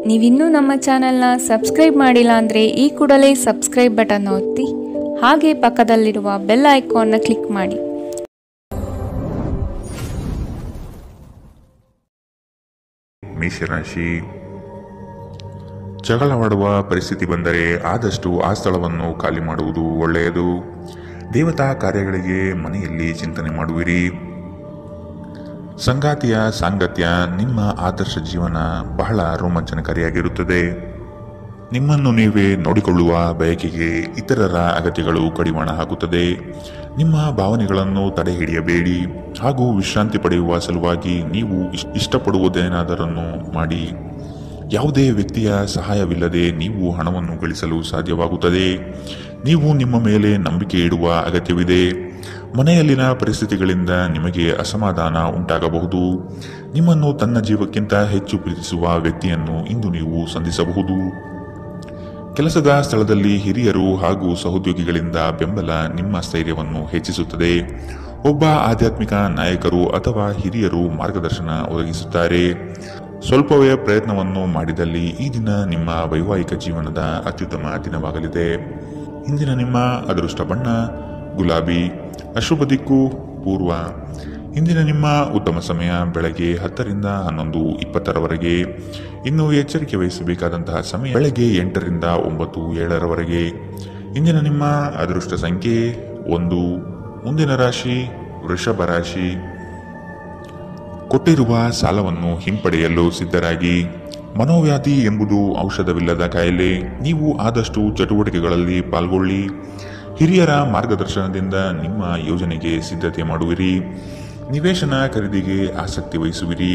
ನೀವಿನ್ನೂ ನಮ್ಮ ಚಾನೆಲ್ನ ಸಬ್ಸ್ಕ್ರೈಬ್ ಮಾಡಿಲ್ಲ ಅಂದರೆ ಈ ಕೂಡಲೇ ಸಬ್ಸ್ಕ್ರೈಬ್ ಬಟನ್ ಒತ್ತಿ ಹಾಗೆ ಪಕ್ಕದಲ್ಲಿರುವ ಬೆಲ್ ಐಕಾನ್ನ ಕ್ಲಿಕ್ ಮಾಡಿ. ಮೇಷರಾಶಿ, ಜಗಳವಾಡುವ ಪರಿಸ್ಥಿತಿ ಬಂದರೆ ಆದಷ್ಟು ಆ ಸ್ಥಳವನ್ನು ಖಾಲಿ ಮಾಡುವುದು ಒಳ್ಳೆಯದು. ದೇವತಾ ಕಾರ್ಯಗಳಿಗೆ ಮನೆಯಲ್ಲಿ ಚಿಂತನೆ ಮಾಡುವಿರಿ. ಸಂಗಾತಿಯ ಸಾಂಗತ್ಯ ನಿಮ್ಮ ಆದರ್ಶ ಜೀವನ ಬಹಳ ರೋಮಾಂಚನಕಾರಿಯಾಗಿರುತ್ತದೆ. ನಿಮ್ಮನ್ನು ನೀವೇ ನೋಡಿಕೊಳ್ಳುವ ಬಯಕೆಗೆ ಇತರರ ಅಗತ್ಯಗಳು ಕಡಿವಾಣ ಹಾಕುತ್ತದೆ. ನಿಮ್ಮ ಭಾವನೆಗಳನ್ನು ತಡೆ ಹಿಡಿಯಬೇಡಿ ಹಾಗೂ ವಿಶ್ರಾಂತಿ ಪಡೆಯುವ ಸಲುವಾಗಿ ನೀವು ಇಷ್ಟಪಡುವುದೇನಾದರನ್ನು ಮಾಡಿ. ಯಾವುದೇ ವ್ಯಕ್ತಿಯ ಸಹಾಯವಿಲ್ಲದೆ ನೀವು ಹಣವನ್ನು ಗಳಿಸಲು ಸಾಧ್ಯವಾಗುತ್ತದೆ. ನೀವು ನಿಮ್ಮ ಮೇಲೆ ನಂಬಿಕೆ ಇಡುವ ಅಗತ್ಯವಿದೆ. ಮನೆಯಲ್ಲಿನ ಪರಿಸ್ಥಿತಿಗಳಿಂದ ನಿಮಗೆ ಅಸಮಾಧಾನ ಉಂಟಾಗಬಹುದು. ನಿಮ್ಮನ್ನು ತನ್ನ ಜೀವಕ್ಕಿಂತ ಹೆಚ್ಚು ಪ್ರೀತಿಸುವ ವ್ಯಕ್ತಿಯನ್ನು ಇಂದು ನೀವು ಸಂಧಿಸಬಹುದು. ಕೆಲಸದ ಸ್ಥಳದಲ್ಲಿ ಹಿರಿಯರು ಹಾಗೂ ಸಹೋದ್ಯೋಗಿಗಳಿಂದ ಬೆಂಬಲ ನಿಮ್ಮ ಸ್ಥೈರ್ಯವನ್ನು ಹೆಚ್ಚಿಸುತ್ತದೆ. ಒಬ್ಬ ಆಧ್ಯಾತ್ಮಿಕ ನಾಯಕರು ಅಥವಾ ಹಿರಿಯರು ಮಾರ್ಗದರ್ಶನ ಒದಗಿಸುತ್ತಾರೆ. ಸ್ವಲ್ಪವೇ ಪ್ರಯತ್ನವನ್ನು ಮಾಡಿದಲ್ಲಿ ಈ ದಿನ ನಿಮ್ಮ ವೈವಾಹಿಕ ಜೀವನದ ಅತ್ಯುತ್ತಮ ದಿನವಾಗಲಿದೆ. ಇಂದಿನ ನಿಮ್ಮ ಅದೃಷ್ಟ ಬಣ್ಣ ಗುಲಾಬಿ, ಅಶುಭ ದಿಕ್ಕು ಪೂರ್ವ. ಇಂದಿನ ನಿಮ್ಮ ಉತ್ತಮ ಸಮಯ ಬೆಳಗ್ಗೆ 10 ರಿಂದ 11:20ರವರೆಗೆ. ಇನ್ನು ಎಚ್ಚರಿಕೆ ವಹಿಸಬೇಕಾದಂತಹ ಸಮಯ ಬೆಳಗ್ಗೆ 8 ರಿಂದ 9, 7ರವರೆಗೆ. ಇಂದಿನ ನಿಮ್ಮ ಅದೃಷ್ಟ ಸಂಖ್ಯೆ 1. ಮುಂದಿನ ರಾಶಿ ವೃಷಭ ರಾಶಿ. ಕೊಟ್ಟಿರುವ ಸಾಲವನ್ನು ಹಿಂಪಡೆಯಲು ಸಿದ್ಧರಾಗಿ. ಮನೋವ್ಯಾಧಿ ಎಂಬುದು ಔಷಧವಿಲ್ಲದ ಕಾಯಿಲೆ. ನೀವು ಆದಷ್ಟು ಚಟುವಟಿಕೆಗಳಲ್ಲಿ ಪಾಲ್ಗೊಳ್ಳಿ. ಹಿರಿಯರ ಮಾರ್ಗದರ್ಶನದಿಂದ ನಿಮ್ಮ ಯೋಜನೆಗೆ ಸಿದ್ಧತೆ ಮಾಡುವಿರಿ. ನಿವೇಶನ ಖರೀದಿಗೆ ಆಸಕ್ತಿ ವಹಿಸುವಿರಿ.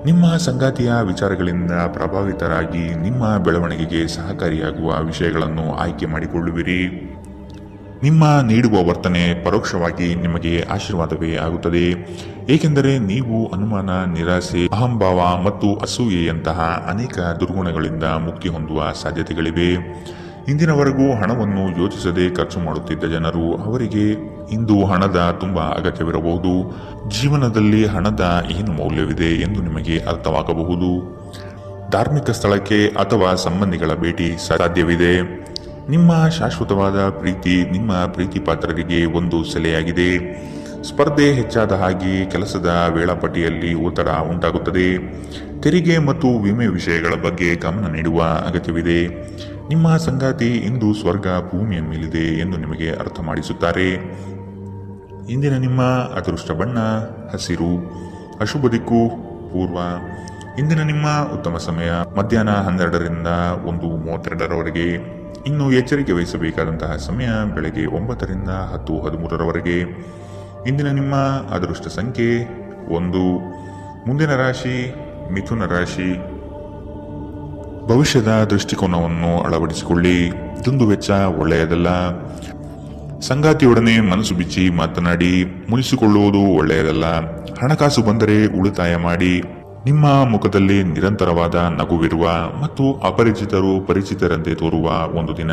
ನಿಮ್ಮ ಸಂಗಾತಿಯ ವಿಚಾರಗಳಿಂದ ಪ್ರಭಾವಿತರಾಗಿ ನಿಮ್ಮ ಬೆಳವಣಿಗೆಗೆ ಸಹಕಾರಿಯಾಗುವ ವಿಷಯಗಳನ್ನು ಆಯ್ಕೆ ಮಾಡಿಕೊಳ್ಳುವಿರಿ. ನಿಮ್ಮ ನೀಡುವ ವರ್ತನೆ ಪರೋಕ್ಷವಾಗಿ ನಿಮಗೆ ಆಶೀರ್ವಾದವೇ ಆಗುತ್ತದೆ. ಏಕೆಂದರೆ ನೀವು ಅನುಮಾನ, ನಿರಾಸೆ, ಅಹಂಭಾವ ಮತ್ತು ಅಸೂಯೆಯಂತಹ ಅನೇಕ ದುರ್ಗುಣಗಳಿಂದ ಮುಕ್ತಿ ಹೊಂದುವ ಸಾಧ್ಯತೆಗಳಿವೆ. ಇಂದಿನವರೆಗೂ ಹಣವನ್ನು ಯೋಚಿಸದೆ ಖರ್ಚು ಮಾಡುತ್ತಿದ್ದ ಜನರು, ಅವರಿಗೆ ಇಂದು ಹಣದ ತುಂಬ ಅಗತ್ಯವಿರಬಹುದು. ಜೀವನದಲ್ಲಿ ಹಣದ ಏನು ಮೌಲ್ಯವಿದೆ ಎಂದು ನಿಮಗೆ ಅರ್ಥವಾಗಬಹುದು. ಧಾರ್ಮಿಕ ಸ್ಥಳಕ್ಕೆ ಅಥವಾ ಸಂಬಂಧಿಗಳ ಭೇಟಿ ಸಾಧ್ಯವಿದೆ. ನಿಮ್ಮ ಶಾಶ್ವತವಾದ ಪ್ರೀತಿ ನಿಮ್ಮ ಪ್ರೀತಿ ಪಾತ್ರರಿಗೆ ಒಂದು ಸೆಲೆಯಾಗಿದೆ. ಸ್ಪರ್ಧೆ ಹೆಚ್ಚಾದ ಹಾಗೆ ಕೆಲಸದ ವೇಳಾಪಟ್ಟಿಯಲ್ಲಿ ಒತ್ತಡ ಉಂಟಾಗುತ್ತದೆ. ತೆರಿಗೆ ಮತ್ತು ವಿಮೆ ವಿಷಯಗಳ ಬಗ್ಗೆ ಗಮನ ನೀಡುವ ಅಗತ್ಯವಿದೆ. ನಿಮ್ಮ ಸಂಗಾತಿ ಇಂದು ಸ್ವರ್ಗ ಭೂಮಿಯ ಮೇಲಿದೆ ಎಂದು ನಿಮಗೆ ಅರ್ಥ ಮಾಡಿಸುತ್ತಾರೆ. ಇಂದಿನ ನಿಮ್ಮ ಅದೃಷ್ಟ ಬಣ್ಣ ಹಸಿರು, ಅಶುಭ ದಿಕ್ಕು ಪೂರ್ವ. ಇಂದಿನ ನಿಮ್ಮ ಉತ್ತಮ ಸಮಯ ಮಧ್ಯಾಹ್ನ 12 ರಿಂದ 1:32ರವರೆಗೆ. ಇನ್ನು ಎಚ್ಚರಿಕೆ ವಹಿಸಬೇಕಾದಂತಹ ಸಮಯ ಬೆಳಗ್ಗೆ 9 ರಿಂದ 10:13ರವರೆಗೆ. ಇಂದಿನ ನಿಮ್ಮ ಅದೃಷ್ಟ ಸಂಖ್ಯೆ 1. ಮುಂದಿನ ರಾಶಿ ಮಿಥುನ ರಾಶಿ. ಭವಿಷ್ಯದ ದೃಷ್ಟಿಕೋನವನ್ನು ಅಳವಡಿಸಿಕೊಳ್ಳಿ. ದುಂದುವೆಚ್ಚ ಒಳ್ಳೆಯದಲ್ಲ. ಸಂಗಾತಿಯೊಡನೆ ಮನಸ್ಸು ಬಿಚ್ಚಿ ಮಾತನಾಡಿ. ಮುನಿಸಿಕೊಳ್ಳುವುದು ಒಳ್ಳೆಯದಲ್ಲ. ಹಣಕಾಸು ಬಂದರೆ ಉಳಿತಾಯ ಮಾಡಿ. ನಿಮ್ಮ ಮುಖದಲ್ಲಿ ನಿರಂತರವಾದ ನಗುವಿರುವ ಮತ್ತು ಅಪರಿಚಿತರು ಪರಿಚಿತರಂತೆ ತೋರುವ ಒಂದು ದಿನ.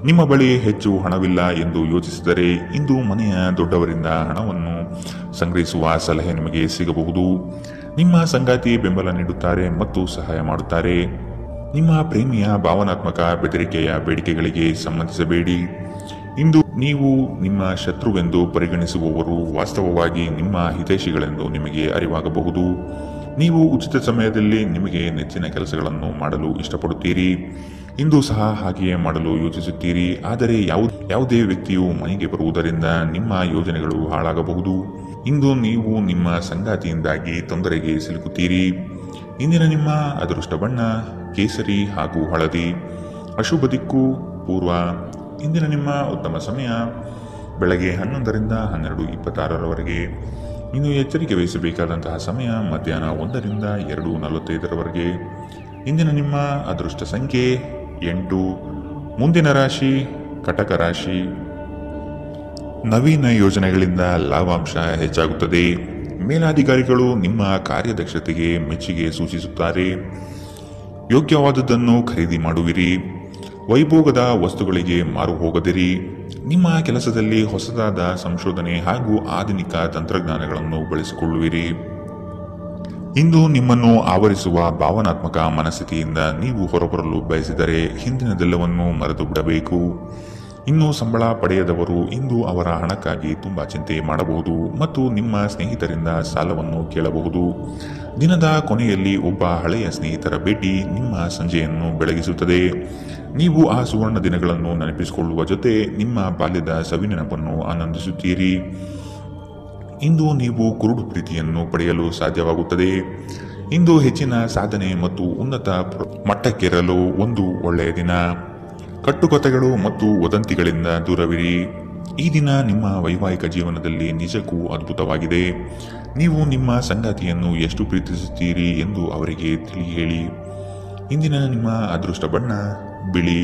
ನಿಮ್ಮ ಬಳಿ ಹೆಚ್ಚು ಹಣವಿಲ್ಲ ಎಂದು ಯೋಚಿಸಿದರೆ ಇಂದು ಮನೆಯ ದೊಡ್ಡವರಿಂದ ಹಣವನ್ನು ಸಂಗ್ರಹಿಸುವ ಸಲಹೆ ನಿಮಗೆ ಸಿಗಬಹುದು. ನಿಮ್ಮ ಸಂಗಾತಿ ಬೆಂಬಲ ನೀಡುತ್ತಾರೆ ಮತ್ತು ಸಹಾಯ ಮಾಡುತ್ತಾರೆ. ನಿಮ್ಮ ಪ್ರೇಮಿಯ ಭಾವನಾತ್ಮಕ ಬೆದರಿಕೆಯ ಬೇಡಿಕೆಗಳಿಗೆ ಸಂಬಂಧಿಸಬೇಡಿ. ಇಂದು ನೀವು ನಿಮ್ಮ ಶತ್ರುವೆಂದು ಪರಿಗಣಿಸುವವರು ವಾಸ್ತವವಾಗಿ ನಿಮ್ಮ ಹಿತೈಷಿಗಳೆಂದು ನಿಮಗೆ ಅರಿವಾಗಬಹುದು. ನೀವು ಉಚಿತ ಸಮಯದಲ್ಲಿ ನಿಮಗೆ ನೆಚ್ಚಿನ ಕೆಲಸಗಳನ್ನು ಮಾಡಲು ಇಷ್ಟಪಡುತ್ತೀರಿ. ಇಂದು ಸಹ ಹಾಗೆಯೇ ಮಾಡಲು ಯೋಚಿಸುತ್ತೀರಿ. ಆದರೆ ಯಾವುದೇ ವ್ಯಕ್ತಿಯು ಮನೆಗೆ ಬರುವುದರಿಂದ ನಿಮ್ಮ ಯೋಜನೆಗಳು ಹಾಳಾಗಬಹುದು. ಇಂದು ನೀವು ನಿಮ್ಮ ಸಂಗಾತಿಯಿಂದಾಗಿ ತೊಂದರೆಗೆ ಸಿಲುಕುತ್ತೀರಿ. ಇಂದಿನ ನಿಮ್ಮ ಅದೃಷ್ಟ ಬಣ್ಣ ಕೇಸರಿ ಹಾಗೂ ಹಳದಿ, ಅಶುಭ ದಿಕ್ಕು ಪೂರ್ವ. ಇಂದಿನ ನಿಮ್ಮ ಉತ್ತಮ ಸಮಯ ಬೆಳಗ್ಗೆ 11 ರಿಂದ 12:26ರವರೆಗೆ. ಇನ್ನು ಎಚ್ಚರಿಕೆ ವಹಿಸಬೇಕಾದಂತಹ ಸಮಯ ಮಧ್ಯಾಹ್ನ 1 ರಿಂದ 2:45ರವರೆಗೆ. ಇಂದಿನ ನಿಮ್ಮ ಅದೃಷ್ಟ ಸಂಖ್ಯೆ 8. ಮುಂದಿನ ರಾಶಿ ಕಟಕ ರಾಶಿ. ನವೀನ ಯೋಜನೆಗಳಿಂದ ಲಾಭಾಂಶ ಹೆಚ್ಚಾಗುತ್ತದೆ. ಮೇಲಾಧಿಕಾರಿಗಳು ನಿಮ್ಮ ಕಾರ್ಯದಕ್ಷತೆಗೆ ಮೆಚ್ಚುಗೆ ಸೂಚಿಸುತ್ತಾರೆ. ಯೋಗ್ಯವಾದುದನ್ನು ಖರೀದಿ ಮಾಡುವಿರಿ. ವೈಭೋಗದ ವಸ್ತುಗಳಿಗೆ ಮಾರು ಹೋಗದಿರಿ. ನಿಮ್ಮ ಕೆಲಸದಲ್ಲಿ ಹೊಸದಾದ ಸಂಶೋಧನೆ ಹಾಗೂ ಆಧುನಿಕ ತಂತ್ರಜ್ಞಾನಗಳನ್ನು ಬಳಸಿಕೊಳ್ಳುವಿರಿ. ಇಂದು ನಿಮ್ಮನ್ನು ಆವರಿಸುವ ಭಾವನಾತ್ಮಕ ಮನಸ್ಥಿತಿಯಿಂದ ನೀವು ಹೊರಬರಲು ಬಯಸಿದರೆ ಹಿಂದಿನದೆಲ್ಲವನ್ನೂ ಮರೆತು ಬಿಡಬೇಕು. ಇನ್ನು ಸಂಬಳ ಪಡೆಯದವರು ಇಂದು ಅವರ ಹಣಕ್ಕಾಗಿ ತುಂಬಾ ಚಿಂತೆ ಮಾಡಬಹುದು ಮತ್ತು ನಿಮ್ಮ ಸ್ನೇಹಿತರಿಂದ ಸಾಲವನ್ನು ಕೇಳಬಹುದು. ದಿನದ ಕೊನೆಯಲ್ಲಿ ಒಬ್ಬ ಹಳೆಯ ಸ್ನೇಹಿತರ ಭೇಟಿ ನಿಮ್ಮ ಸಂಜೆಯನ್ನು ಬೆಳಗಿಸುತ್ತದೆ. ನೀವು ಆ ಸುವರ್ಣ ದಿನಗಳನ್ನು ನೆನಪಿಸಿಕೊಳ್ಳುವ ಜೊತೆ ನಿಮ್ಮ ಬಾಲ್ಯದ ಸವಿನೆನಪನ್ನು ಆನಂದಿಸುತ್ತೀರಿ. ಇಂದು ನೀವು ಕುರುಡು ಪ್ರೀತಿಯನ್ನು ಪಡೆಯಲು ಸಾಧ್ಯವಾಗುತ್ತದೆ. ಇಂದು ಹೆಚ್ಚಿನ ಸಾಧನೆ ಮತ್ತು ಉನ್ನತ ಮಟ್ಟಕ್ಕೇರಲು ಒಂದು ಒಳ್ಳೆಯ ದಿನ. ಕಟ್ಟುಕತೆಗಳು ಮತ್ತು ವದಂತಿಗಳಿಂದ ದೂರವಿರಿ. ಈ ದಿನ ನಿಮ್ಮ ವೈವಾಹಿಕ ಜೀವನದಲ್ಲಿ ನಿಜಕ್ಕೂ ಅದ್ಭುತವಾಗಿದೆ. ನೀವು ನಿಮ್ಮ ಸಂಗಾತಿಯನ್ನು ಎಷ್ಟು ಪ್ರೀತಿಸುತ್ತೀರಿ ಎಂದು ಅವರಿಗೆ ತಿಳಿ ಹೇಳಿ. ಇಂದಿನ ನಿಮ್ಮ ಅದೃಷ್ಟ ಬಣ್ಣ ಬಿಳಿ.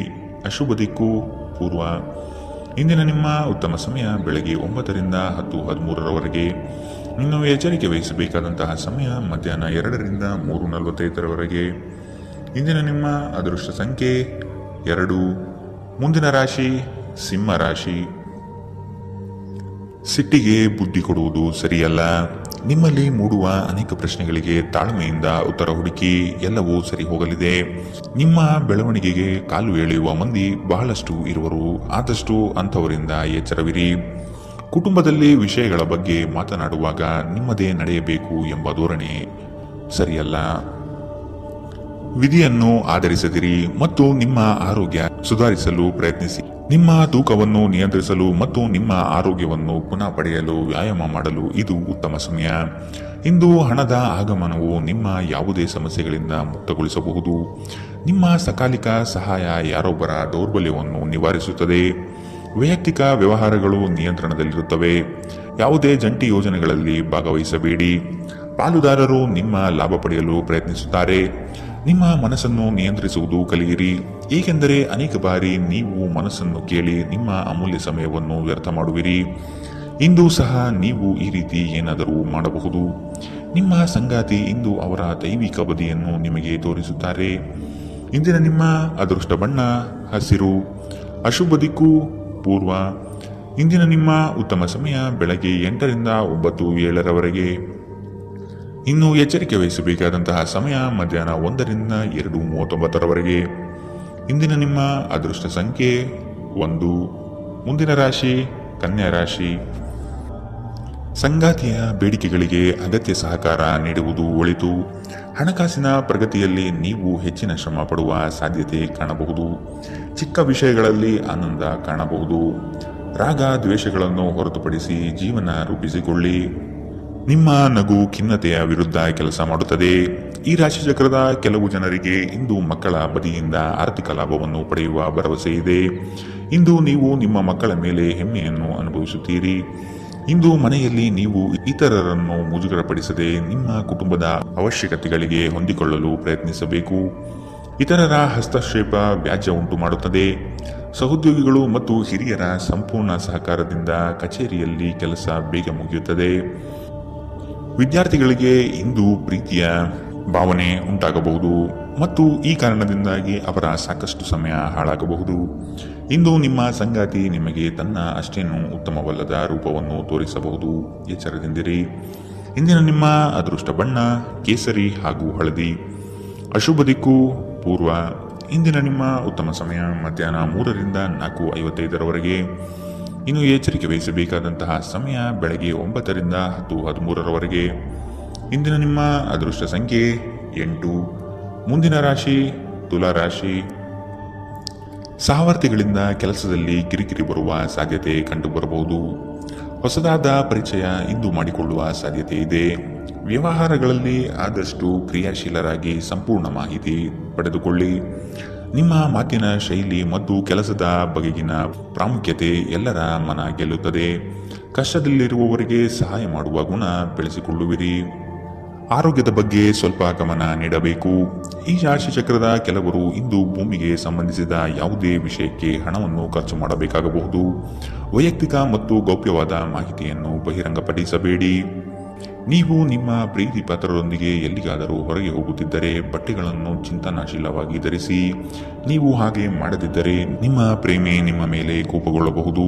ಅಶುಭ ದಿಕ್ಕು ಪೂರ್ವ. ಇಂದಿನ ನಿಮ್ಮ ಉತ್ತಮ ಸಮಯ ಬೆಳಗ್ಗೆ 9ರಿಂದ 10:13ರವರೆಗೆ. ಇನ್ನು ಎಚ್ಚರಿಕೆ ವಹಿಸಬೇಕಾದಂತಹ ಸಮಯ ಮಧ್ಯಾಹ್ನ 2ರಿಂದ 3:45ರವರೆಗೆ. ಇಂದಿನ ನಿಮ್ಮ ಅದೃಷ್ಟ ಸಂಖ್ಯೆ 2. ಮುಂದಿನ ರಾಶಿ ಸಿಂಹ ರಾಶಿ. ಸಿಟ್ಟಿಗೆ ಬುದ್ಧಿ ಕೊಡುವುದು ಸರಿಯಲ್ಲ. ನಿಮ್ಮಲ್ಲಿ ಮೂಡುವ ಅನೇಕ ಪ್ರಶ್ನೆಗಳಿಗೆ ತಾಳ್ಮೆಯಿಂದ ಉತ್ತರ ಹುಡುಕಿ. ಎಲ್ಲವೂ ಸರಿ ಹೋಗಲಿದೆ. ನಿಮ್ಮ ಬೆಳವಣಿಗೆಗೆ ಕಾಲು ಎಳೆಯುವ ಮಂದಿ ಬಹಳಷ್ಟು ಇರುವರು. ಆದಷ್ಟು ಅಂಥವರಿಂದ ಎಚ್ಚರವಿರಿ. ಕುಟುಂಬದಲ್ಲಿ ವಿಷಯಗಳ ಬಗ್ಗೆ ಮಾತನಾಡುವಾಗ ನಿಮ್ಮದೇ ನಡೆಯಬೇಕು ಎಂಬ ಧೋರಣೆ ಸರಿಯಲ್ಲ. ವಿಧಿಯನ್ನು ಆಧರಿಸದಿರಿ ಮತ್ತು ನಿಮ್ಮ ಆರೋಗ್ಯ ಸುಧಾರಿಸಲು ಪ್ರಯತ್ನಿಸಿ. ನಿಮ್ಮ ತೂಕವನ್ನು ನಿಯಂತ್ರಿಸಲು ಮತ್ತು ನಿಮ್ಮ ಆರೋಗ್ಯವನ್ನು ಪುನಃ ಪಡೆಯಲು ವ್ಯಾಯಾಮ ಮಾಡಲು ಇದು ಉತ್ತಮ ಸಮಯ. ಇಂದು ಹಣದ ಆಗಮನವು ನಿಮ್ಮ ಯಾವುದೇ ಸಮಸ್ಯೆಗಳಿಂದ ಮುಕ್ತಗೊಳಿಸಬಹುದು. ನಿಮ್ಮ ಸಕಾಲಿಕ ಸಹಾಯ ಯಾರೊಬ್ಬರ ದೌರ್ಬಲ್ಯವನ್ನು ನಿವಾರಿಸುತ್ತದೆ. ವೈಯಕ್ತಿಕ ವ್ಯವಹಾರಗಳು ನಿಯಂತ್ರಣದಲ್ಲಿರುತ್ತವೆ. ಯಾವುದೇ ಜಂಟಿ ಯೋಜನೆಗಳಲ್ಲಿ ಭಾಗವಹಿಸಬೇಡಿ. ಪಾಲುದಾರರು ನಿಮ್ಮ ಲಾಭ ಪಡೆಯಲು ಪ್ರಯತ್ನಿಸುತ್ತಾರೆ. ನಿಮ್ಮ ಮನಸ್ಸನ್ನು ನಿಯಂತ್ರಿಸುವುದು ಕಲಿಯಿರಿ, ಏಕೆಂದರೆ ಅನೇಕ ಬಾರಿ ನೀವು ಮನಸ್ಸನ್ನು ಕೇಳಿ ನಿಮ್ಮ ಅಮೂಲ್ಯ ಸಮಯವನ್ನು ವ್ಯರ್ಥ ಮಾಡುವಿರಿ. ಇಂದು ಸಹ ನೀವು ಈ ರೀತಿ ಏನಾದರೂ ಮಾಡಬಹುದು. ನಿಮ್ಮ ಸಂಗಾತಿ ಇಂದು ಅವರ ದೈವಿಕ ಬದಿಯನ್ನು ನಿಮಗೆ ತೋರಿಸುತ್ತಾರೆ. ಇಂದಿನ ನಿಮ್ಮ ಅದೃಷ್ಟ ಬಣ್ಣ ಹಸಿರು. ಅಶುಭ ದಿಕ್ಕು ಪೂರ್ವ. ಇಂದಿನ ನಿಮ್ಮ ಉತ್ತಮ ಸಮಯ ಬೆಳಗ್ಗೆ 8ರಿಂದ 9:07ರವರೆಗೆ. ಇನ್ನು ಎಚ್ಚರಿಕೆ ವಹಿಸಬೇಕಾದಂತಹ ಸಮಯ ಮಧ್ಯಾಹ್ನ 1ರಿಂದ 2:39ರವರೆಗೆ. ಇಂದಿನ ನಿಮ್ಮ ಅದೃಷ್ಟ ಸಂಖ್ಯೆ 1. ಮುಂದಿನ ರಾಶಿ ಕನ್ಯಾ ರಾಶಿ. ಸಂಗಾತಿಯ ಬೇಡಿಕೆಗಳಿಗೆ ಅಗತ್ಯ ಸಹಕಾರ ನೀಡುವುದು ಒಳಿತು. ಹಣಕಾಸಿನ ಪ್ರಗತಿಯಲ್ಲಿ ನೀವು ಹೆಚ್ಚಿನ ಶ್ರಮ ಪಡುವ ಸಾಧ್ಯತೆ ಕಾಣಬಹುದು. ಚಿಕ್ಕ ವಿಷಯಗಳಲ್ಲಿ ಆನಂದ ಕಾಣಬಹುದು. ರಾಗ ದ್ವೇಷಗಳನ್ನು ಹೊರತುಪಡಿಸಿ ಜೀವನ ರೂಪಿಸಿಕೊಳ್ಳಿ. ನಿಮ್ಮ ನಗು ಖಿನ್ನತೆಯ ವಿರುದ್ಧ ಕೆಲಸ ಮಾಡುತ್ತದೆ. ಈ ರಾಶಿಚಕ್ರದ ಕೆಲವು ಜನರಿಗೆ ಇಂದು ಮಕ್ಕಳ ಬದಿಯಿಂದ ಆರ್ಥಿಕ ಲಾಭವನ್ನು ಪಡೆಯುವ ಭರವಸೆ ಇದೆ. ಇಂದು ನೀವು ನಿಮ್ಮ ಮಕ್ಕಳ ಮೇಲೆ ಹೆಮ್ಮೆಯನ್ನು ಅನುಭವಿಸುತ್ತೀರಿ. ಇಂದು ಮನೆಯಲ್ಲಿ ನೀವು ಇತರರನ್ನು ಮುಜುಗರಪಡಿಸದೆ ನಿಮ್ಮ ಕುಟುಂಬದ ಅವಶ್ಯಕತೆಗಳಿಗೆ ಹೊಂದಿಕೊಳ್ಳಲು ಪ್ರಯತ್ನಿಸಬೇಕು. ಇತರರ ಹಸ್ತಕ್ಷೇಪ ವ್ಯಾಜ್ಯ ಉಂಟು ಮಾಡುತ್ತದೆ. ಸಹೋದ್ಯೋಗಿಗಳು ಮತ್ತು ಹಿರಿಯರ ಸಂಪೂರ್ಣ ಸಹಕಾರದಿಂದ ಕಚೇರಿಯಲ್ಲಿ ಕೆಲಸ ಬೇಗ ಮುಗಿಯುತ್ತದೆ. ವಿದ್ಯಾರ್ಥಿಗಳಿಗೆ ಇಂದು ಪ್ರೀತಿಯ ಭಾವನೆ ಉಂಟಾಗಬಹುದು ಮತ್ತು ಈ ಕಾರಣದಿಂದಾಗಿ ಅವರ ಸಾಕಷ್ಟು ಸಮಯ ಹಾಳಾಗಬಹುದು. ಇಂದು ನಿಮ್ಮ ಸಂಗಾತಿ ನಿಮಗೆ ತನ್ನ ಅಷ್ಟೇನೂ ಉತ್ತಮವಲ್ಲದ ರೂಪವನ್ನು ತೋರಿಸಬಹುದು. ಎಚ್ಚರದಿಂದಿರಿ. ಇಂದಿನ ನಿಮ್ಮ ಅದೃಷ್ಟ ಬಣ್ಣ ಕೇಸರಿ ಹಾಗೂ ಹಳದಿ. ಅಶುಭ ದಿಕ್ಕು ಪೂರ್ವ. ಇಂದಿನ ನಿಮ್ಮ ಉತ್ತಮ ಸಮಯ ಮಧ್ಯಾಹ್ನ 3ರಿಂದ 4:55ರವರೆಗೆ. ಇನ್ನು ಎಚ್ಚರಿಕೆ ವಹಿಸಬೇಕಾದಂತಹ ಸಮಯ ಬೆಳಗ್ಗೆ 9ರಿಂದ 10:13ರವರೆಗೆ. ಇಂದಿನ ನಿಮ್ಮ ಅದೃಷ್ಟ ಸಂಖ್ಯೆ 8. ಮುಂದಿನ ರಾಶಿ ತುಲಾ ರಾಶಿ. ಸಹವರ್ತಿಗಳಿಂದ ಕೆಲಸದಲ್ಲಿ ಕಿರಿಕಿರಿ ಬರುವ ಸಾಧ್ಯತೆ ಕಂಡುಬರಬಹುದು. ಹೊಸದಾದ ಪರಿಚಯ ಇಂದು ಮಾಡಿಕೊಳ್ಳುವ ಸಾಧ್ಯತೆ ಇದೆ. ವ್ಯವಹಾರಗಳಲ್ಲಿ ಆದಷ್ಟು ಕ್ರಿಯಾಶೀಲರಾಗಿ ಸಂಪೂರ್ಣ ಮಾಹಿತಿ ಪಡೆದುಕೊಳ್ಳಿ. ನಿಮ್ಮ ಮಾತಿನ ಶೈಲಿ ಮತ್ತು ಕೆಲಸದ ಬಗೆಗಿನ ಪ್ರಾಮುಖ್ಯತೆ ಎಲ್ಲರ ಮನ ಗೆಲ್ಲುತ್ತದೆ. ಕಷ್ಟದಲ್ಲಿರುವವರಿಗೆ ಸಹಾಯ ಮಾಡುವ ಗುಣ ಬೆಳೆಸಿಕೊಳ್ಳುವಿರಿ. ಆರೋಗ್ಯದ ಬಗ್ಗೆ ಸ್ವಲ್ಪ ಗಮನ ನೀಡಬೇಕು. ಈ ರಾಶಿಚಕ್ರದ ಕೆಲವರು ಇಂದು ಭೂಮಿಗೆ ಸಂಬಂಧಿಸಿದ ಯಾವುದೇ ವಿಷಯಕ್ಕೆ ಹಣವನ್ನು ಖರ್ಚು ಮಾಡಬೇಕಾಗಬಹುದು. ವೈಯಕ್ತಿಕ ಮತ್ತು ಗೌಪ್ಯವಾದ ಮಾಹಿತಿಯನ್ನು ಬಹಿರಂಗಪಡಿಸಬೇಡಿ. ನೀವು ನಿಮ್ಮ ಪ್ರೀತಿ ಪಾತ್ರರೊಂದಿಗೆ ಎಲ್ಲಿಗಾದರೂ ಹೊರಗೆ ಹೋಗುತ್ತಿದ್ದರೆ ಬಟ್ಟೆಗಳನ್ನು ಚಿಂತನಾಶೀಲವಾಗಿ ಧರಿಸಿ. ನೀವು ಹಾಗೆ ಮಾಡದಿದ್ದರೆ ನಿಮ್ಮ ಪ್ರೇಮಿ ನಿಮ್ಮ ಮೇಲೆ ಕೋಪಗೊಳ್ಳಬಹುದು.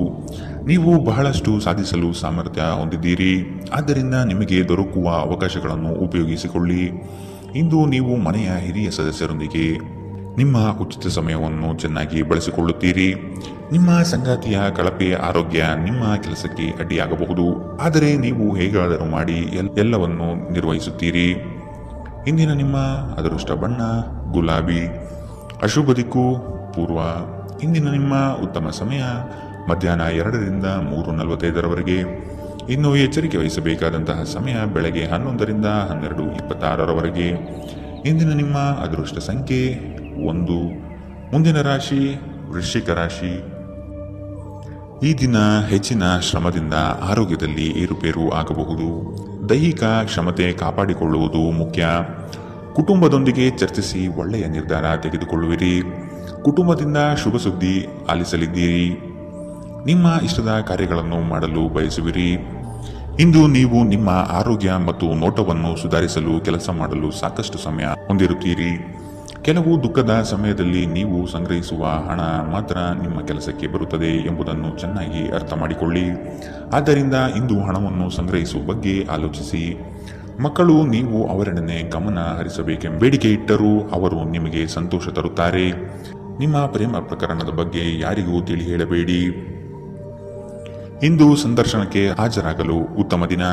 ನೀವು ಬಹಳಷ್ಟು ಸಾಧಿಸಲು ಸಾಮರ್ಥ್ಯ ಹೊಂದಿದ್ದೀರಿ, ಆದ್ದರಿಂದ ನಿಮಗೆ ದೊರಕುವ ಅವಕಾಶಗಳನ್ನು ಉಪಯೋಗಿಸಿಕೊಳ್ಳಿ. ಇಂದು ನೀವು ಮನೆಯ ಹಿರಿಯ ಸದಸ್ಯರೊಂದಿಗೆ ನಿಮ್ಮ ಉಚಿತ ಸಮಯವನ್ನು ಚೆನ್ನಾಗಿ ಬಳಸಿಕೊಳ್ಳುತ್ತೀರಿ. ನಿಮ್ಮ ಸಂಗಾತಿಯ ಕಳಪೆ ಆರೋಗ್ಯ ನಿಮ್ಮ ಕೆಲಸಕ್ಕೆ ಅಡ್ಡಿಯಾಗಬಹುದು, ಆದರೆ ನೀವು ಹೇಗಾದರೂ ಮಾಡಿ ಎಲ್ಲವನ್ನು ನಿರ್ವಹಿಸುತ್ತೀರಿ. ಇಂದಿನ ನಿಮ್ಮ ಅದೃಷ್ಟ ಬಣ್ಣ ಗುಲಾಬಿ. ಅಶುಭ ದಿಕ್ಕು ಪೂರ್ವ. ಇಂದಿನ ನಿಮ್ಮ ಉತ್ತಮ ಸಮಯ ಮಧ್ಯಾಹ್ನ 2ರಿಂದ 3:45ರವರೆಗೆ. ಇನ್ನು ಎಚ್ಚರಿಕೆ ವಹಿಸಬೇಕಾದಂತಹ ಸಮಯ ಬೆಳಗ್ಗೆ 11ರಿಂದ 12:26ರವರೆಗೆ. ಇಂದಿನ ನಿಮ್ಮ ಅದೃಷ್ಟ ಸಂಖ್ಯೆ 1. ಮುಂದಿನ ರಾಶಿ ವೃಶ್ಚಿಕ ರಾಶಿ. ಈ ದಿನ ಹೆಚ್ಚಿನ ಶ್ರಮದಿಂದ ಆರೋಗ್ಯದಲ್ಲಿ ಏರುಪೇರು ಆಗಬಹುದು. ದೈಹಿಕ ಕ್ಷಮತೆ ಕಾಪಾಡಿಕೊಳ್ಳುವುದು ಮುಖ್ಯ. ಕುಟುಂಬದೊಂದಿಗೆ ಚರ್ಚಿಸಿ ಒಳ್ಳೆಯ ನಿರ್ಧಾರ ತೆಗೆದುಕೊಳ್ಳುವಿರಿ. ಕುಟುಂಬದಿಂದ ಶುಭ ಸುದ್ದಿ ಆಲಿಸಲಿದ್ದೀರಿ. ನಿಮ್ಮ ಇಷ್ಟದ ಕಾರ್ಯಗಳನ್ನು ಮಾಡಲು ಬಯಸುವಿರಿ. ಇಂದು ನೀವು ನಿಮ್ಮ ಆರೋಗ್ಯ ಮತ್ತು ನೋಟವನ್ನು ಸುಧಾರಿಸಲು ಕೆಲಸ ಮಾಡಲು ಸಾಕಷ್ಟು ಸಮಯ ಹೊಂದಿರುತ್ತೀರಿ. ಕೆಲವು ದುಃಖದ ಸಮಯದಲ್ಲಿ ನೀವು ಸಂಗ್ರಹಿಸುವ ಹಣ ಮಾತ್ರ ನಿಮ್ಮ ಕೆಲಸಕ್ಕೆ ಬರುತ್ತದೆ ಎಂಬುದನ್ನು ಚೆನ್ನಾಗಿ ಅರ್ಥ ಮಾಡಿಕೊಳ್ಳಿ. ಆದ್ದರಿಂದ ಇಂದು ಹಣವನ್ನು ಸಂಗ್ರಹಿಸುವ ಬಗ್ಗೆ ಆಲೋಚಿಸಿ. ಮಕ್ಕಳು ನೀವು ಅವರೆಡನೆ ಗಮನ ಹರಿಸಬೇಕೆಂಬ ಬೇಡಿಕೆ ಇಟ್ಟರೂ ಅವರು ನಿಮಗೆ ಸಂತೋಷ ತರುತ್ತಾರೆ. ನಿಮ್ಮ ಪ್ರೇಮ ಪ್ರಕರಣದ ಬಗ್ಗೆ ಯಾರಿಗೂ ತಿಳಿ ಹೇಳಬೇಡಿ. ಇಂದು ಸಂದರ್ಶನಕ್ಕೆ ಹಾಜರಾಗಲು ಉತ್ತಮ ದಿನ.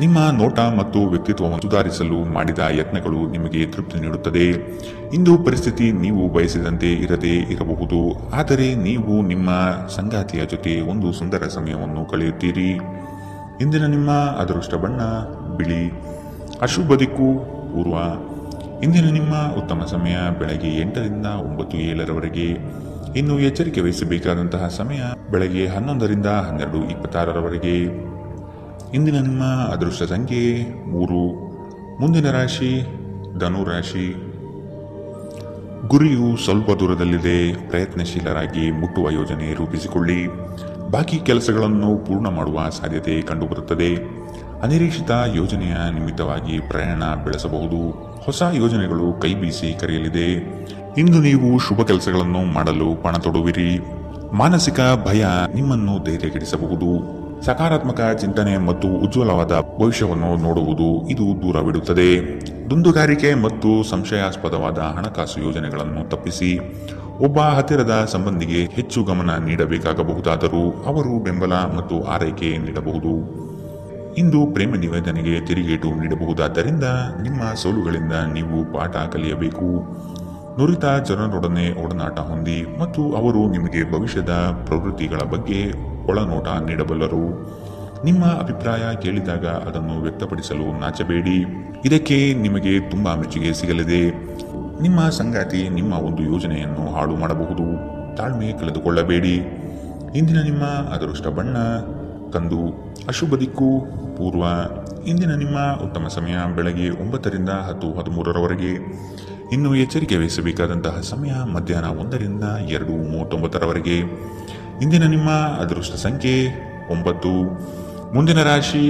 ನಿಮ್ಮ ನೋಟ ಮತ್ತು ವ್ಯಕ್ತಿತ್ವವನ್ನು ಸುಧಾರಿಸಲು ಮಾಡಿದ ಯತ್ನಗಳು ನಿಮಗೆ ತೃಪ್ತಿ ನೀಡುತ್ತದೆ. ಇಂದು ಪರಿಸ್ಥಿತಿ ನೀವು ಬಯಸಿದಂತೆ ಇರದೇ ಇರಬಹುದು, ಆದರೆ ನೀವು ನಿಮ್ಮ ಸಂಗಾತಿಯ ಜೊತೆ ಒಂದು ಸುಂದರ ಸಮಯವನ್ನು ಕಳೆಯುತ್ತೀರಿ. ಇಂದಿನ ನಿಮ್ಮ ಅದೃಷ್ಟ ಬಣ್ಣ ಬಿಳಿ. ಅಶುಭ ದಿಕ್ಕು ಪೂರ್ವ. ಇಂದಿನ ನಿಮ್ಮ ಉತ್ತಮ ಸಮಯ ಬೆಳಗ್ಗೆ 8ರಿಂದ 9:07ರವರೆಗೆ. ಇನ್ನು ಎಚ್ಚರಿಕೆ ವಹಿಸಬೇಕಾದಂತಹ ಸಮಯ ಬೆಳಗ್ಗೆ 11ರಿಂದ 12:26ರವರೆಗೆ. ಇಂದಿನ ನಿಮ್ಮ ಅದೃಷ್ಟ ಸಂಖ್ಯೆ 3. ಮುಂದಿನ ರಾಶಿ ಧನು ರಾಶಿ. ಗುರಿಯು ಸ್ವಲ್ಪ ದೂರದಲ್ಲಿದೆ. ಪ್ರಯತ್ನಶೀಲರಾಗಿ ಮುಟ್ಟುವ ಯೋಜನೆ ರೂಪಿಸಿಕೊಳ್ಳಿ. ಬಾಕಿ ಕೆಲಸಗಳನ್ನು ಪೂರ್ಣ ಮಾಡುವ ಸಾಧ್ಯತೆ ಕಂಡುಬರುತ್ತದೆ. ಅನಿರೀಕ್ಷಿತ ಯೋಜನೆಯ ನಿಮಿತ್ತವಾಗಿ ಪ್ರಯಾಣ ಬೆಳೆಸಬಹುದು. ಹೊಸ ಯೋಜನೆಗಳು ಕೈ ಬೀಸಿ ಕರೆಯಲಿದೆ. ಇಂದು ನೀವು ಶುಭ ಕೆಲಸಗಳನ್ನು ಮಾಡಲು ಪಣ ತೊಡುವಿರಿ. ಮಾನಸಿಕ ಭಯ ನಿಮ್ಮನ್ನು ಧೈರ್ಯಗೆಡಿಸಬಹುದು. ಸಕಾರಾತ್ಮಕ ಚಿಂತನೆ ಮತ್ತು ಉಜ್ವಲವಾದ ಭವಿಷ್ಯವನ್ನು ನೋಡುವುದು ಇದು ದೂರವಿಡುತ್ತದೆ. ದುಂದುಗಾರಿಕೆ ಮತ್ತು ಸಂಶಯಾಸ್ಪದವಾದ ಹಣಕಾಸು ಯೋಜನೆಗಳನ್ನು ತಪ್ಪಿಸಿ. ಒಬ್ಬ ಹತ್ತಿರದ ಸಂಬಂಧಿಗೆ ಹೆಚ್ಚು ಗಮನ ನೀಡಬೇಕಾಗಬಹುದಾದರೂ ಅವರು ಬೆಂಬಲ ಮತ್ತು ಆರೈಕೆ ನೀಡಬಹುದು. ಇಂದು ಪ್ರೇಮ ನಿವೇದನೆಗೆ ತಿರುಗೇಟು ನೀಡಬಹುದಾದ್ದರಿಂದ ನಿಮ್ಮ ಸೋಲುಗಳಿಂದ ನೀವು ಪಾಠ ಕಲಿಯಬೇಕು. ನುರಿತ ಜನರೊಡನೆ ಒಡನಾಟ ಹೊಂದಿ ಮತ್ತು ಅವರು ನಿಮಗೆ ಭವಿಷ್ಯದ ಪ್ರವೃತ್ತಿಗಳ ಬಗ್ಗೆ ಒಳನೋಟ ನೀಡಬಲ್ಲರು. ನಿಮ್ಮ ಅಭಿಪ್ರಾಯ ಕೇಳಿದಾಗ ಅದನ್ನು ವ್ಯಕ್ತಪಡಿಸಲು ನಾಚಬೇಡಿ. ಇದಕ್ಕೆ ನಿಮಗೆ ತುಂಬಾ ಮೆಚ್ಚುಗೆ ಸಿಗಲಿದೆ. ನಿಮ್ಮ ಸಂಗಾತಿ ನಿಮ್ಮ ಒಂದು ಯೋಜನೆಯನ್ನು ಹಾಳು ಮಾಡಬಹುದು. ತಾಳ್ಮೆ ಕಳೆದುಕೊಳ್ಳಬೇಡಿ. ಇಂದಿನ ನಿಮ್ಮ ಅದೃಷ್ಟ ಬಣ್ಣ ಕಂದು. ಅಶುಭ ದಿಕ್ಕು ಪೂರ್ವ. ಇಂದಿನ ನಿಮ್ಮ ಉತ್ತಮ ಸಮಯ ಬೆಳಗ್ಗೆ 9ರಿಂದ 10:13ರವರೆಗೆ. ಇನ್ನು ಎಚ್ಚರಿಕೆ ವಹಿಸಬೇಕಾದಂತಹ ಸಮಯ ಮಧ್ಯಾಹ್ನ 1ರಿಂದ 2:39ರವರೆಗೆ. ಇಂದಿನ ನಿಮ್ಮ ಅದೃಷ್ಟ ಸಂಖ್ಯೆ 9. ಮುಂದಿನ ರಾಶಿ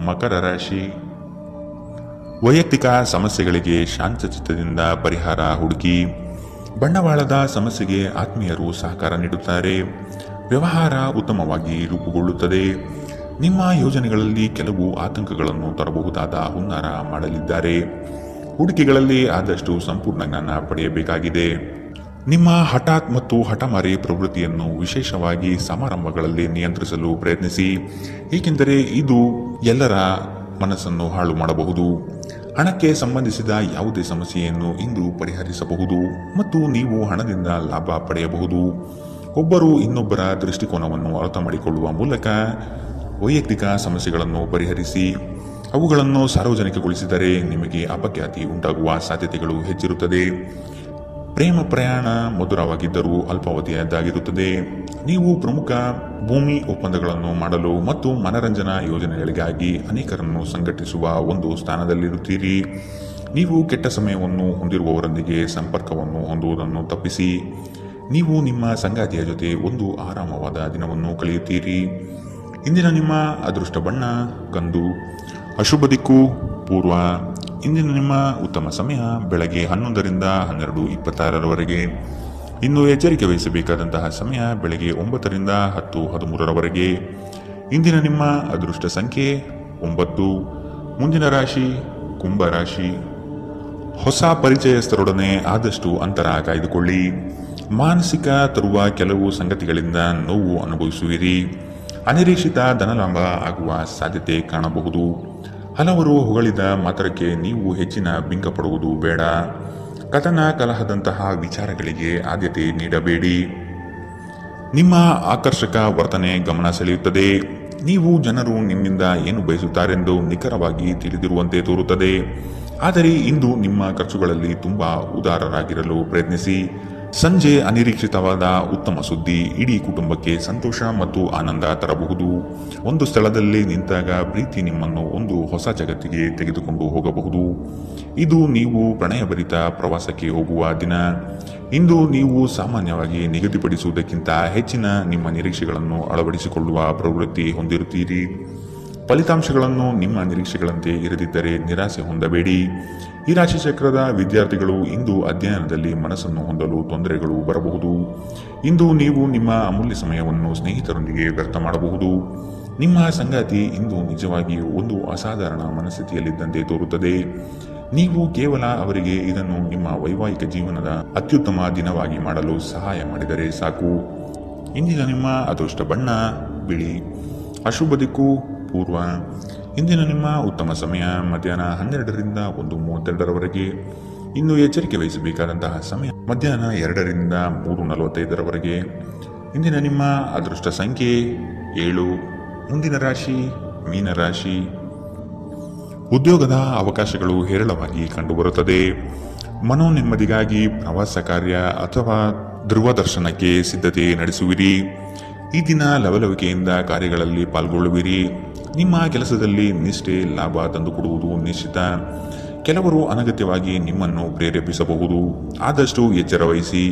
ಮಕರ ರಾಶಿ. ವೈಯಕ್ತಿಕ ಸಮಸ್ಯೆಗಳಿಗೆ ಶಾಂತಚಿತ್ತದಿಂದ ಪರಿಹಾರ ಹುಡುಕಿ. ಬಂಡವಾಳದ ಸಮಸ್ಯೆಗೆ ಆತ್ಮೀಯರು ಸಹಕಾರ ನೀಡುತ್ತಾರೆ. ವ್ಯವಹಾರ ಉತ್ತಮವಾಗಿ ರೂಪುಗೊಳ್ಳುತ್ತದೆ. ನಿಮ್ಮ ಯೋಜನೆಗಳಲ್ಲಿ ಕೆಲವು ಆತಂಕಗಳನ್ನು ತರಬಹುದಾದ ಹುನ್ನಾರ ಮಾಡಲಿದ್ದಾರೆ. ಹೂಡಿಕೆಗಳಲ್ಲಿ ಆದಷ್ಟು ಸಂಪೂರ್ಣ ಜ್ಞಾನ ಪಡೆಯಬೇಕಾಗಿದೆ. ನಿಮ್ಮ ಹಠಾತ್ ಮತ್ತು ಹಠಮಾರಿ ಪ್ರವೃತ್ತಿಯನ್ನು ವಿಶೇಷವಾಗಿ ಸಮಾರಂಭಗಳಲ್ಲಿ ನಿಯಂತ್ರಿಸಲು ಪ್ರಯತ್ನಿಸಿ, ಏಕೆಂದರೆ ಇದು ಎಲ್ಲರ ಮನಸ್ಸನ್ನು ಹಾಳು ಮಾಡಬಹುದು. ಹಣಕ್ಕೆ ಸಂಬಂಧಿಸಿದ ಯಾವುದೇ ಸಮಸ್ಯೆಯನ್ನು ಇಂದು ಪರಿಹರಿಸಬಹುದು ಮತ್ತು ನೀವು ಹಣದಿಂದ ಲಾಭ ಪಡೆಯಬಹುದು. ಒಬ್ಬರು ಇನ್ನೊಬ್ಬರ ದೃಷ್ಟಿಕೋನವನ್ನು ಅರ್ಥ ಮಾಡಿಕೊಳ್ಳುವ ಮೂಲಕ ವೈಯಕ್ತಿಕ ಸಮಸ್ಯೆಗಳನ್ನು ಪರಿಹರಿಸಿ. ಅವುಗಳನ್ನು ಸಾರ್ವಜನಿಕಗೊಳಿಸಿದರೆ ನಿಮಗೆ ಅಪಖ್ಯಾತಿ ಉಂಟಾಗುವ ಸಾಧ್ಯತೆಗಳು ಹೆಚ್ಚಿರುತ್ತದೆ. ಪ್ರೇಮ ಪ್ರಯಾಣ ಮಧುರವಾಗಿದ್ದರೂ ಅಲ್ಪಾವಧಿಯದ್ದಾಗಿರುತ್ತದೆ. ನೀವು ಪ್ರಮುಖ ಭೂಮಿ ಒಪ್ಪಂದಗಳನ್ನು ಮಾಡಲು ಮತ್ತು ಮನರಂಜನಾ ಯೋಜನೆಗಳಿಗಾಗಿ ಅನೇಕರನ್ನು ಸಂಘಟಿಸುವ ಒಂದು ಸ್ಥಾನದಲ್ಲಿರುತ್ತೀರಿ. ನೀವು ಕೆಟ್ಟ ಸಮಯವನ್ನು ಹೊಂದಿರುವವರೊಂದಿಗೆ ಸಂಪರ್ಕವನ್ನು ಹೊಂದುವುದನ್ನು ತಪ್ಪಿಸಿ. ನೀವು ನಿಮ್ಮ ಸಂಗಾತಿಯ ಜೊತೆ ಒಂದು ಆರಾಮವಾದ ದಿನವನ್ನು ಕಳೆಯುತ್ತೀರಿ. ಇಂದಿನ ನಿಮ್ಮ ಅದೃಷ್ಟ ಬಣ್ಣ ಕಂದು. ಅಶುಭ ದಿಕ್ಕು ಪೂರ್ವ. ಇಂದಿನ ನಿಮ್ಮ ಉತ್ತಮ ಸಮಯ ಬೆಳಗ್ಗೆ 11ರಿಂದ 12:26ರವರೆಗೆ. ಇನ್ನು ಎಚ್ಚರಿಕೆ ವಹಿಸಬೇಕಾದಂತಹ ಸಮಯ ಬೆಳಗ್ಗೆ 9ರಿಂದ 10:13ರವರೆಗೆ. ಇಂದಿನ ನಿಮ್ಮ ಅದೃಷ್ಟ ಸಂಖ್ಯೆ 9. ಮುಂದಿನ ರಾಶಿ ಕುಂಭ ರಾಶಿ. ಹೊಸ ಪರಿಚಯಸ್ಥರೊಡನೆ ಆದಷ್ಟು ಅಂತರ ಕಾಯ್ದುಕೊಳ್ಳಿ. ಮಾನಸಿಕ ತರುವ ಕೆಲವು ಸಂಗತಿಗಳಿಂದ ನೋವು ಅನುಭವಿಸುವಿರಿ. ಅನಿರೀಕ್ಷಿತ ಧನಲಾಭ ಆಗುವ ಸಾಧ್ಯತೆ ಕಾಣಬಹುದು. ಹಲವರು ಹೊಗಳಿದ ಮಾತ್ರಕ್ಕೆ ನೀವು ಹೆಚ್ಚಿನ ಬಿಂಕ ಪಡುವುದು ಬೇಡ. ಕಥನ ಕಲಹದಂತಹ ವಿಚಾರಗಳಿಗೆ ಆದ್ಯತೆ ನೀಡಬೇಡಿ. ನಿಮ್ಮ ಆಕರ್ಷಕ ವರ್ತನೆ ಗಮನ ಸೆಳೆಯುತ್ತದೆ. ನೀವು ಜನರು ನಿಮ್ಮಿಂದ ಏನು ಬಯಸುತ್ತಾರೆಂದು ನಿಖರವಾಗಿ ತಿಳಿದಿರುವಂತೆ ತೋರುತ್ತದೆ. ಆದರೆ ಇಂದು ನಿಮ್ಮ ಖರ್ಚುಗಳಲ್ಲಿ ತುಂಬಾ ಉದಾರರಾಗಿರಲು ಪ್ರಯತ್ನಿಸಿ. ಸಂಜೆ ಅನಿರೀಕ್ಷಿತವಾದ ಉತ್ತಮ ಸುದ್ದಿ ಇಡೀ ಕುಟುಂಬಕ್ಕೆ ಸಂತೋಷ ಮತ್ತು ಆನಂದ ತರಬಹುದು. ಒಂದು ಸ್ಥಳದಲ್ಲಿ ನಿಂತಾಗ ಪ್ರೀತಿ ನಿಮ್ಮನ್ನು ಒಂದು ಹೊಸ ಜಗತ್ತಿಗೆ ತೆಗೆದುಕೊಂಡು ಹೋಗಬಹುದು. ಇದು ನೀವು ಪ್ರಣಯಭರಿತ ಪ್ರವಾಸಕ್ಕೆ ಹೋಗುವ ದಿನ. ಇಂದು ನೀವು ಸಾಮಾನ್ಯವಾಗಿ ನಿಗದಿಪಡಿಸುವುದಕ್ಕಿಂತ ಹೆಚ್ಚಿನ ನಿಮ್ಮ ನಿರೀಕ್ಷೆಗಳನ್ನು ಅಳವಡಿಸಿಕೊಳ್ಳುವ ಪ್ರವೃತ್ತಿ ಹೊಂದಿರುತ್ತೀರಿ. ಫಲಿತಾಂಶಗಳನ್ನು ನಿಮ್ಮ ನಿರೀಕ್ಷೆಗಳಂತೆ ಇರದಿದ್ದರೆ ನಿರಾಸೆ ಹೊಂದಬೇಡಿ. ಈ ರಾಶಿ ಚಕ್ರದ ವಿದ್ಯಾರ್ಥಿಗಳು ಇಂದು ಅಧ್ಯಯನದಲ್ಲಿ ಮನಸ್ಸನ್ನು ಹೊಂದಲು ತೊಂದರೆಗಳು ಬರಬಹುದು. ಇಂದು ನೀವು ನಿಮ್ಮ ಅಮೂಲ್ಯ ಸಮಯವನ್ನು ಸ್ನೇಹಿತರೊಂದಿಗೆ ವ್ಯರ್ಥ ಮಾಡಬಹುದು. ನಿಮ್ಮ ಸಂಗಾತಿ ಇಂದು ನಿಜವಾಗಿಯೂ ಒಂದು ಅಸಾಧಾರಣ ಮನಸ್ಥಿತಿಯಲ್ಲಿದ್ದಂತೆ ತೋರುತ್ತದೆ. ನೀವು ಕೇವಲ ಅವರಿಗೆ ಇದನ್ನು ನಿಮ್ಮ ವೈವಾಹಿಕ ಜೀವನದ ಅತ್ಯುತ್ತಮ ದಿನವಾಗಿ ಮಾಡಲು ಸಹಾಯ ಮಾಡಿದರೆ ಸಾಕು. ಇಂದಿನ ನಿಮ್ಮ ಅದೃಷ್ಟ ಬಣ್ಣ ಬಿಳಿ. ಅಶುಭ ದಿಕ್ಕು ಪೂರ್ವ. ಇಂದಿನ ನಿಮ್ಮ ಉತ್ತಮ ಸಮಯ ಮಧ್ಯಾಹ್ನ 12ರಿಂದ 1:32ರವರೆಗೆ. ಇನ್ನು ಎಚ್ಚರಿಕೆ ವಹಿಸಬೇಕಾದಂತಹ ಸಮಯ ಮಧ್ಯಾಹ್ನ 2ರಿಂದ 3:45ರವರೆಗೆ. ಇಂದಿನ ನಿಮ್ಮ ಅದೃಷ್ಟ ಸಂಖ್ಯೆ 7. ಮುಂದಿನ ರಾಶಿ ಮೀನರಾಶಿ. ಉದ್ಯೋಗದ ಅವಕಾಶಗಳು ಹೇರಳವಾಗಿ ಕಂಡುಬರುತ್ತದೆ. ಮನೋನೆಮ್ಮದಿಗಾಗಿ ಪ್ರವಾಸ ಕಾರ್ಯ ಅಥವಾ ಧ್ರುವದರ್ಶನಕ್ಕೆ ಸಿದ್ಧತೆ ನಡೆಸುವಿರಿ. ಈ ದಿನ ಲವಲವಿಕೆಯಿಂದ ಕಾರ್ಯಗಳಲ್ಲಿ ಪಾಲ್ಗೊಳ್ಳುವಿರಿ. ನಿಮ್ಮ ಕೆಲಸದಲ್ಲಿ ನಿಷ್ಠೆ ಲಾಭ ತಂದುಕೊಡುವುದು ನಿಶ್ಚಿತ. ಕೆಲವರು ಅನಗತ್ಯವಾಗಿ ನಿಮ್ಮನ್ನು ಪ್ರೇರೇಪಿಸಬಹುದು. ಆದಷ್ಟು ಎಚ್ಚರ ವಹಿಸಿ.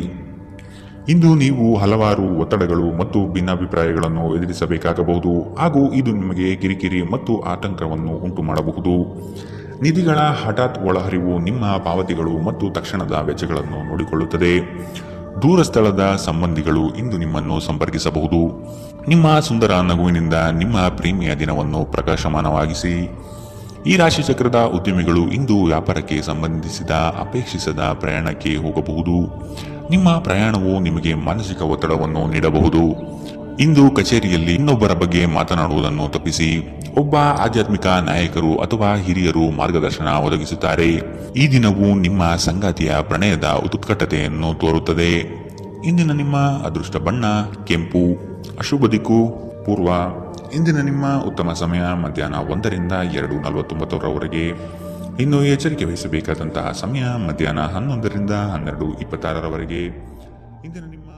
ಇಂದು ನೀವು ಹಲವಾರು ಒತ್ತಡಗಳು ಮತ್ತು ಭಿನ್ನಾಭಿಪ್ರಾಯಗಳನ್ನು ಎದುರಿಸಬೇಕಾಗಬಹುದು ಹಾಗೂ ಇದು ನಿಮಗೆ ಕಿರಿಕಿರಿ ಮತ್ತು ಆತಂಕವನ್ನು ಉಂಟು ಮಾಡಬಹುದು. ನಿಧಿಗಳ ಹಠಾತ್ ಒಳಹರಿವು ನಿಮ್ಮ ಪಾವತಿಗಳು ಮತ್ತು ತಕ್ಷಣದ ವೆಚ್ಚಗಳನ್ನು ನೋಡಿಕೊಳ್ಳುತ್ತದೆ. ದೂರ ಸ್ಥಳದ ಸಂಬಂಧಿಗಳು ಇಂದು ನಿಮ್ಮನ್ನು ಸಂಪರ್ಕಿಸಬಹುದು. ನಿಮ್ಮ ಸುಂದರ ನಗುವಿನಿಂದ ನಿಮ್ಮ ಪ್ರೇಮಿಯ ದಿನವನ್ನು ಪ್ರಕಾಶಮಾನವಾಗಿಸಿ. ಈ ರಾಶಿ ಚಕ್ರದ ಉದ್ಯಮಿಗಳು ಇಂದು ವ್ಯಾಪಾರಕ್ಕೆ ಸಂಬಂಧಿಸಿದ ಅಪೇಕ್ಷಿಸದ ಪ್ರಯಾಣಕ್ಕೆ ಹೋಗಬಹುದು. ನಿಮ್ಮ ಪ್ರಯಾಣವು ನಿಮಗೆ ಮಾನಸಿಕ ಒತ್ತಡವನ್ನು ನೀಡಬಹುದು. ಇಂದು ಕಚೇರಿಯಲ್ಲಿ ಇನ್ನೊಬ್ಬರ ಬಗ್ಗೆ ಮಾತನಾಡುವುದನ್ನು ತಪ್ಪಿಸಿ. ಒಬ್ಬ ಆಧ್ಯಾತ್ಮಿಕ ನಾಯಕರು ಅಥವಾ ಹಿರಿಯರು ಮಾರ್ಗದರ್ಶನ ಒದಗಿಸುತ್ತಾರೆ. ಈ ದಿನವು ನಿಮ್ಮ ಸಂಗಾತಿಯ ಪ್ರಣಯದ ಉತ್ಕಟತೆಯನ್ನು ತೋರುತ್ತದೆ. ಇಂದಿನ ನಿಮ್ಮ ಅದೃಷ್ಟ ಬಣ್ಣ ಕೆಂಪು. ಅಶುಭ ದಿಕ್ಕು ಪೂರ್ವ. ಇಂದಿನ ನಿಮ್ಮ ಉತ್ತಮ ಸಮಯ ಮಧ್ಯಾಹ್ನ 1ರಿಂದ 2:49ರವರೆಗೆ. ಇನ್ನು ಎಚ್ಚರಿಕೆ ವಹಿಸಬೇಕಾದಂತಹ ಸಮಯ ಮಧ್ಯಾಹ್ನ 11ರಿಂದ 12:26ರವರೆಗೆ. ಇಂದಿನ ನಿಮ್ಮ